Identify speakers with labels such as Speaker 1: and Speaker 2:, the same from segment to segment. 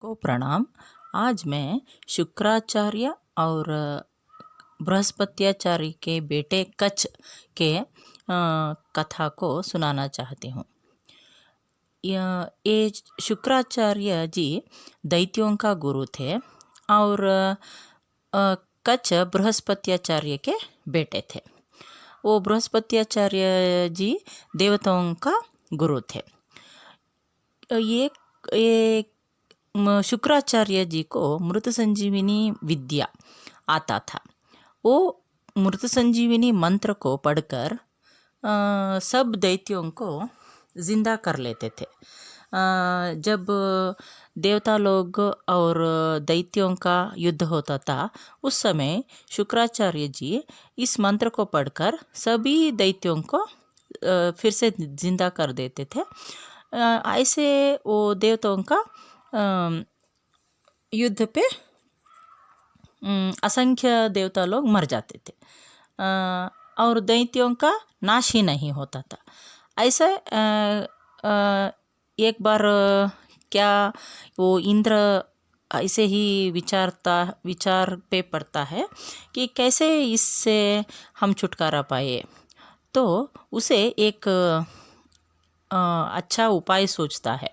Speaker 1: को प्रणाम। आज मैं शुक्राचार्य और बृहस्पत्याचार्य के बेटे कच्छ के कथा को सुनाना चाहती हूँ। ये शुक्राचार्य जी दैत्यों का गुरु थे और कच्छ बृहस्पत्याचार्य के बेटे थे। वो बृहस्पत्याचार्य जी देवताओं का गुरु थे। ये शुक्राचार्य जी को मृत संजीविनी विद्या आता था। वो मृत संजीविनी मंत्र को पढ़कर सब दैत्यों को जिंदा कर लेते थे। जब देवता लोग और दैत्यों का युद्ध होता था, उस समय शुक्राचार्य जी इस मंत्र को पढ़कर सभी दैत्यों को फिर से जिंदा कर देते थे। ऐसे वो देवताओं का युद्ध पे असंख्य देवता लोग मर जाते थे और दैत्यों का नाश ही नहीं होता था। ऐसा एक बार क्या वो इंद्र ऐसे ही विचार पे पड़ता है कि कैसे इससे हम छुटकारा पाए। तो उसे एक अच्छा उपाय सोचता है।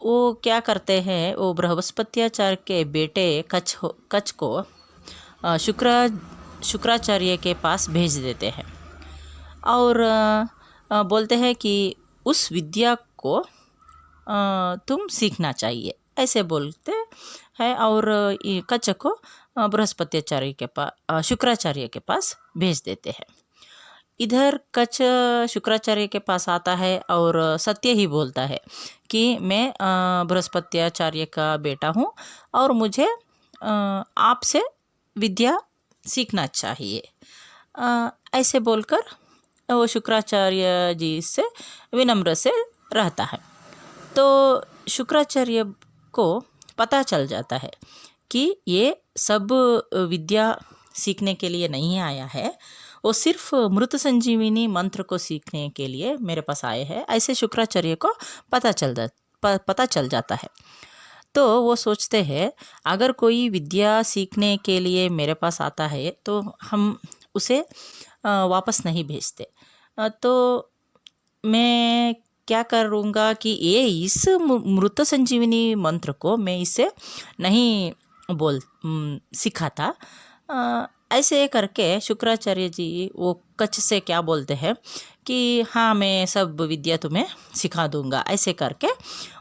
Speaker 1: वो क्या करते हैं, वो बृहस्पत्याचार्य के बेटे कच्छ को शुक्राचार्य के पास भेज देते हैं और बोलते हैं कि उस विद्या को तुम सीखना चाहिए, ऐसे बोलते हैं और कच्छ को बृहस्पत्याचार्य के पास शुक्राचार्य के पास भेज देते हैं। इधर कच्छ शुक्राचार्य के पास आता है और सत्य ही बोलता है कि मैं बृहस्पत्याचार्य का बेटा हूँ और मुझे आपसे विद्या सीखना चाहिए। ऐसे बोलकर वो शुक्राचार्य जी से विनम्र से रहता है। तो शुक्राचार्य को पता चल जाता है कि ये सब विद्या सीखने के लिए नहीं आया है, वो सिर्फ मृत संजीविनी मंत्र को सीखने के लिए मेरे पास आए हैं। ऐसे शुक्राचार्य को पता चल जाता है। तो वो सोचते हैं अगर कोई विद्या सीखने के लिए मेरे पास आता है तो हम उसे वापस नहीं भेजते। तो मैं क्या करूँगा कि ये इस मृत संजीविनी मंत्र को मैं इसे नहीं सिखाता। ऐसे करके शुक्राचार्य जी वो कच्छ से क्या बोलते हैं कि हाँ, मैं सब विद्या तुम्हें सिखा दूंगा। ऐसे करके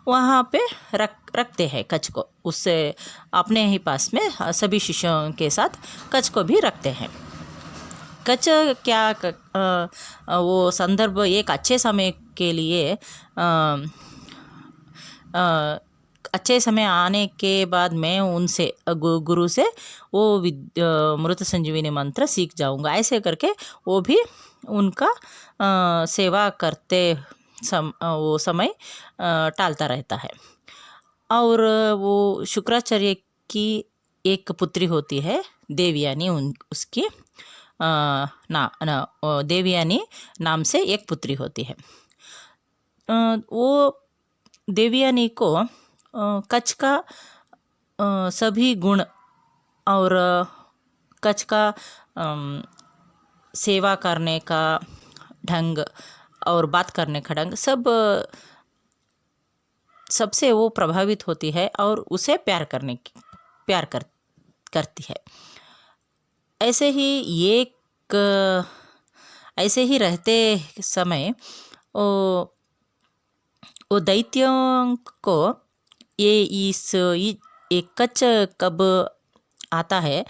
Speaker 1: वहाँ पे रखते हैं कच्छ को, उससे अपने ही पास में सभी शिष्यों के साथ कच्छ को भी रखते हैं। कच्छ वो संदर्भ एक अच्छे समय के लिए अच्छे समय आने के बाद मैं उनसे गुरु से वो मृत संजीविनी मंत्र सीख जाऊंगा। ऐसे करके वो भी उनका सेवा करते वो समय टालता रहता है। और वो शुक्राचार्य की एक पुत्री होती है देवयानी, उसकी देवयानी नाम से एक पुत्री होती है। वो देवयानी को कच्छ का सभी गुण और कच्छ का सेवा करने का ढंग और बात करने का ढंग सबसे वो प्रभावित होती है और उसे प्यार करती है। ऐसे ही रहते समय वो दैत्यों को एक कच्छ कब आता है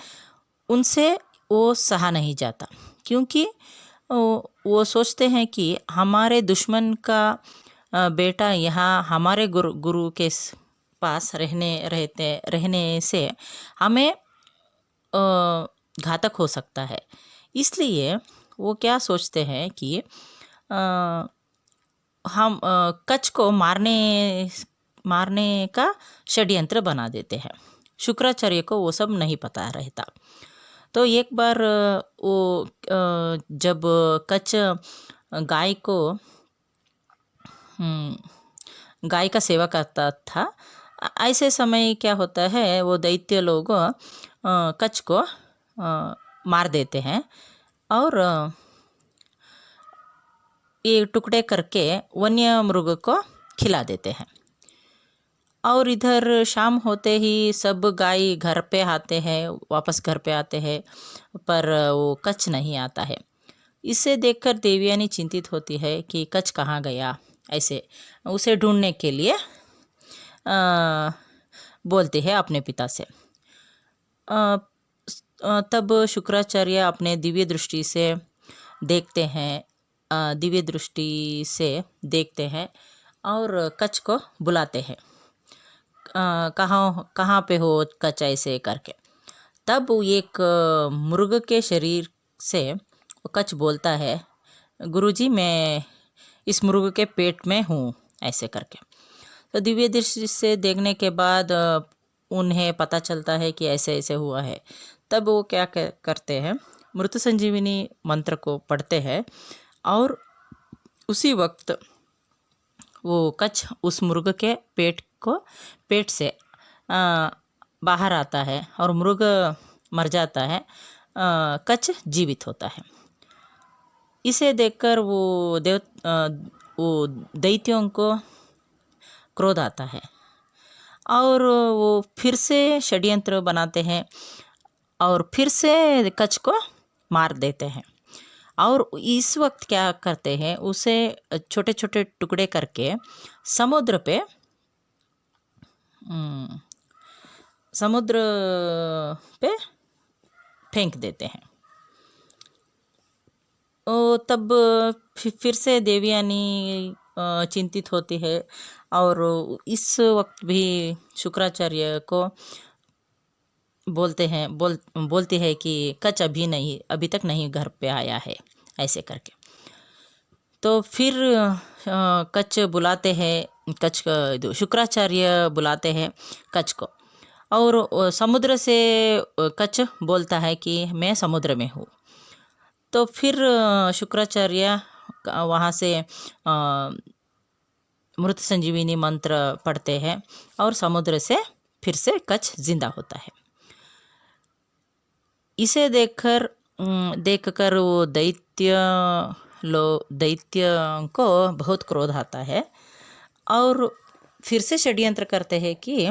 Speaker 1: उनसे वो सहा नहीं जाता, क्योंकि वो सोचते हैं कि हमारे दुश्मन का बेटा यहाँ हमारे गुरु के पास रहने से हमें घातक हो सकता है। इसलिए वो क्या सोचते हैं कि हम कच्छ को मारने का षड्यंत्र बना देते हैं। शुक्राचार्य को वो सब नहीं पता रहता। तो एक बार वो जब कच्छ गाय का सेवा करता था, ऐसे समय क्या होता है, वो दैत्य लोग कच्छ को मार देते हैं और ये टुकड़े करके वन्य मृग को खिला देते हैं। और इधर शाम होते ही सब गाय घर पे आते हैं, वापस घर पे आते हैं, पर वो कच्छ नहीं आता है। इसे देखकर देवयानी चिंतित होती है कि कच्छ कहाँ गया। ऐसे उसे ढूंढने के लिए बोलती है अपने पिता से। तब शुक्राचार्य अपने दिव्य दृष्टि से देखते हैं और कच्छ को बुलाते हैं, कहाँ पे हो कच्छ, ऐसे करके। तब एक मृग के शरीर से कच्छ बोलता है, गुरुजी मैं इस मृग के पेट में हूँ, ऐसे करके। तो दिव्य दृष्टि से देखने के बाद उन्हें पता चलता है कि ऐसे ऐसे हुआ है। तब वो क्या करते हैं, मृत संजीवनी मंत्र को पढ़ते हैं और उसी वक्त वो कच्छ उस मृग के पेट से बाहर आता है और मृग मर जाता है, कच्छ जीवित होता है। इसे देखकर वो दैत्यों को क्रोध आता है और वो फिर से षड्यंत्र बनाते हैं और फिर से कच्छ को मार देते हैं। और इस वक्त क्या करते हैं, उसे छोटे छोटे टुकड़े करके समुद्र पे फेंक देते हैं। तब फिर से देवयानी चिंतित होती है और इस वक्त भी शुक्राचार्य को बोलती है कि कच्छ अभी तक नहीं घर पे आया है, ऐसे करके। तो फिर कच्छ बुलाते हैं, शुक्राचार्य बुलाते हैं कच्छ को और समुद्र से कच्छ बोलता है कि मैं समुद्र में हूँ। तो फिर शुक्राचार्य वहाँ से मृत संजीविनी मंत्र पढ़ते हैं और समुद्र से फिर से कच्छ जिंदा होता है। इसे देखकर वो दैत्य को बहुत क्रोध आता है और फिर से षड्यंत्र करते हैं कि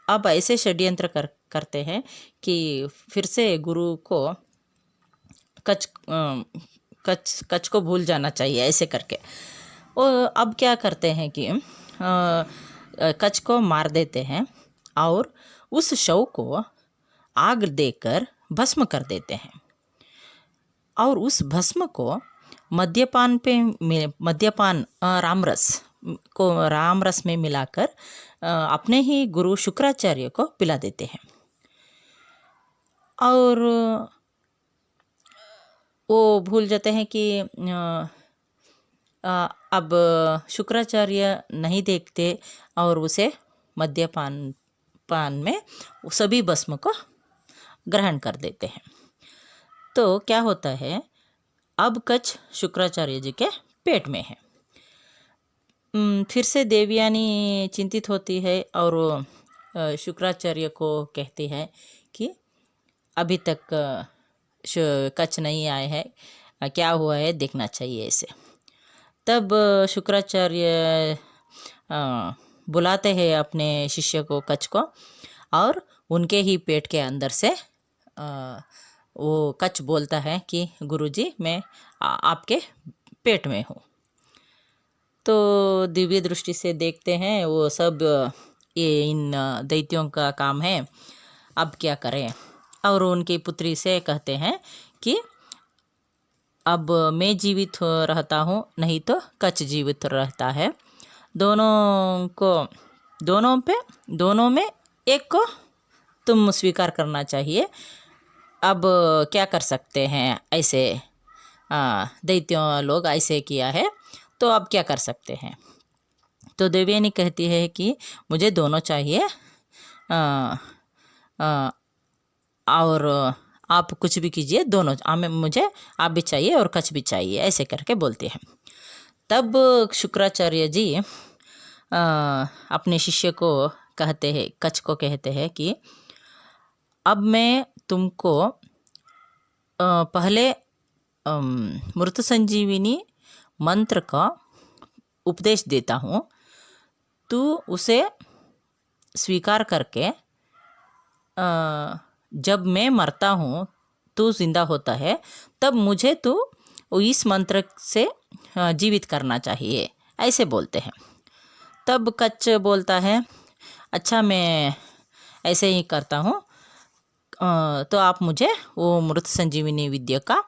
Speaker 1: अब ऐसे षड्यंत्र करते हैं कि फिर से गुरु को कच्छ को भूल जाना चाहिए, ऐसे करके। और अब क्या करते हैं कि कच्छ को मार देते हैं और उस शव को आग देकर भस्म कर देते हैं और उस भस्म को रामरस में मिलाकर अपने ही गुरु शुक्राचार्य को पिला देते हैं। और वो भूल जाते हैं कि अब शुक्राचार्य नहीं देखते और उसे मद्यपान में सभी भस्म को ग्रहण कर देते हैं। तो क्या होता है, अब कच्छ शुक्राचार्य जी के पेट में है। फिर से देवयानी चिंतित होती है और शुक्राचार्य को कहती है कि अभी तक कच्छ नहीं आए हैं, क्या हुआ है देखना चाहिए इसे। तब शुक्राचार्य बुलाते हैं अपने शिष्य को कच्छ को और उनके ही पेट के अंदर से वो कच्छ बोलता है कि गुरुजी मैं आपके पेट में हूँ। तो दिव्य दृष्टि से देखते हैं वो सब, ये इन दैत्यों का काम है, अब क्या करें। और उनकी पुत्री से कहते हैं कि अब मैं जीवित रहता हूँ, नहीं तो कच्छ जीवित रहता है। दोनों में एक को तुम स्वीकार करना चाहिए। अब क्या कर सकते हैं, ऐसे दैत्यों लोग ऐसे किया है तो अब क्या कर सकते हैं। तो देवयानी कहती है कि मुझे दोनों चाहिए और आप कुछ भी कीजिए, दोनों मुझे आप भी चाहिए और कच्छ भी चाहिए, ऐसे करके बोलते हैं। तब शुक्राचार्य जी अपने शिष्य को कहते हैं, कच्छ को कहते हैं कि अब मैं तुमको पहले मृत संजीविनी मंत्र का उपदेश देता हूँ, तू उसे स्वीकार करके जब मैं मरता हूँ, तू जिंदा होता है, तब मुझे तू इस मंत्र से जीवित करना चाहिए, ऐसे बोलते हैं। तब कच्छ बोलता है, अच्छा मैं ऐसे ही करता हूँ, तो आप मुझे वो मृत संजीविनी विद्या का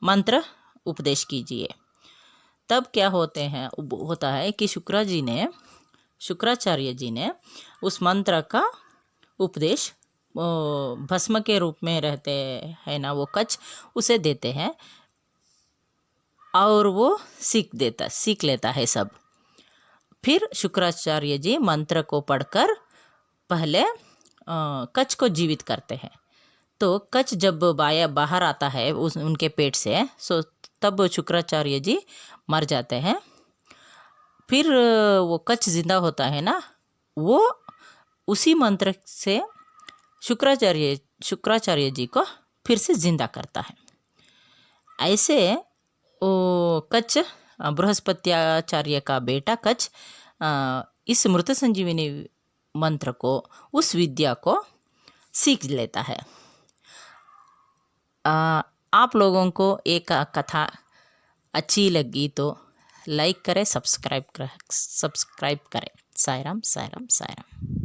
Speaker 1: मंत्र उपदेश कीजिए। तब क्या होता है कि शुक्राचार्य जी ने उस मंत्र का उपदेश भस्म के रूप में रहते हैं ना वो कच्छ, उसे देते हैं और वो सीख लेता है सब। फिर शुक्राचार्य जी मंत्र को पढ़कर पहले कच्छ को जीवित करते हैं। तो कच्छ जब बाहर आता है उनके पेट से, तब शुक्राचार्य जी मर जाते हैं। फिर वो कच्छ जिंदा होता है ना, वो उसी मंत्र से शुक्राचार्य जी को फिर से जिंदा करता है। ऐसे वो कच्छ, बृहस्पत्याचार्य का बेटा कच्छ, इस मृत संजीविनी मंत्र को, उस विद्या को सीख लेता है। आप लोगों को एक कथा अच्छी लगी तो लाइक करें, सब्सक्राइब करें। साईं राम, साईं राम, साईं राम।